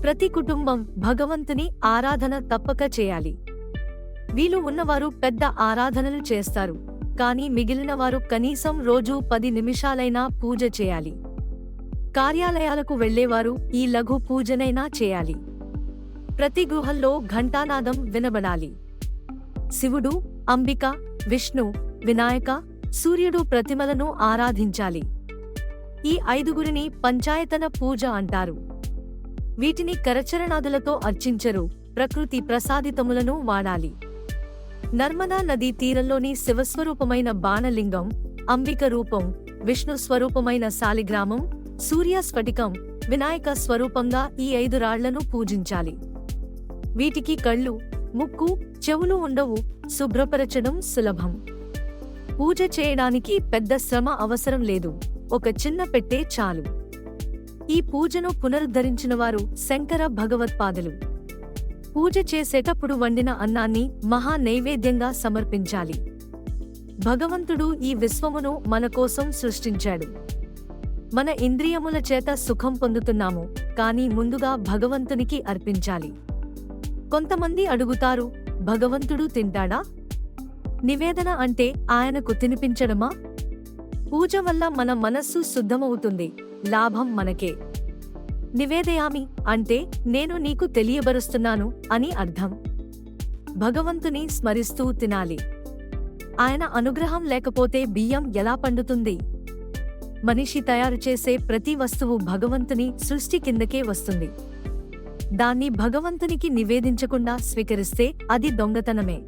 ప్రతి కుటుంబం భగవంతుని ఆరాధన తప్పక చేయాలి. వీలు ఉన్నవారు పెద్ద ఆరాధనలు చేస్తారు, కానీ మిగిలినవారు కనీసం రోజూ 10 నిమిషాలైనా పూజ చేయాలి. కార్యాలయాలకు వెళ్లేవారు ఈ లఘు పూజనైనా చేయాలి. ప్రతి గృహంలో ఘంటానాదం వినబడాలి. శివుడు, అంబిక, విష్ణు, వినాయక, సూర్యుడు ప్రతిమలను ఆరాధించాలి. ఈ 5గురిని పంచాయతన పూజ అంటారు. వీటిని కరచరణాదులతో అర్చించరు, ప్రకృతి ప్రసాదితములను వాడాలి. నర్మదా నదీ తీరంలోని శివస్వరూపమైన బాణలింగం, అంబిక రూపం, విష్ణు స్వరూపమైన శాలిగ్రామం, సూర్య స్ఫటికం, వినాయక స్వరూపంగా ఈ 5 రాళ్లను పూజించాలి. వీటికి కళ్ళు, ముక్కు, చెవులు ఉండవు. శుభ్రపరచడం సులభం. పూజ చేయడానికి పెద్ద శ్రమ అవసరం లేదు, ఒక చిన్న పెట్టె చాలు. ఈ పూజను పునరుద్ధరించినవారు శంకర భగవత్పాదులు. పూజ చేసేటప్పుడు వండిన అన్నాన్ని మహా నైవేద్యంగా సమర్పించాలి. భగవంతుడు ఈ విశ్వమును మన కోసం సృష్టించాడు. మన ఇంద్రియముల చేత సుఖం పొందుతున్నాము, కానీ ముందుగా భగవంతునికి అర్పించాలి. కొంతమంది అడుగుతారు, భగవంతుడు తింటాడా? నివేదన అంటే ఆయనకు తినిపించడమా? పూజ వల్ల మన మనస్సు శుద్ధమవుతుంది, లాభం మనకే. నివేదయామి అంటే నేను నీకు తెలియబరుస్తున్నాను అని అర్థం. భగవంతుని స్మరిస్తూ తినాలి. ఆయన అనుగ్రహం లేకపోతే బియ్యం ఎలా పండుతుంది? మనిషి తయారు చేసే ప్రతి వస్తువు భగవంతుని సృష్టి కిందకే వస్తుంది. దాన్ని భగవంతునికి నివేదించకుండా స్వీకరిస్తే అది దొంగతనమే.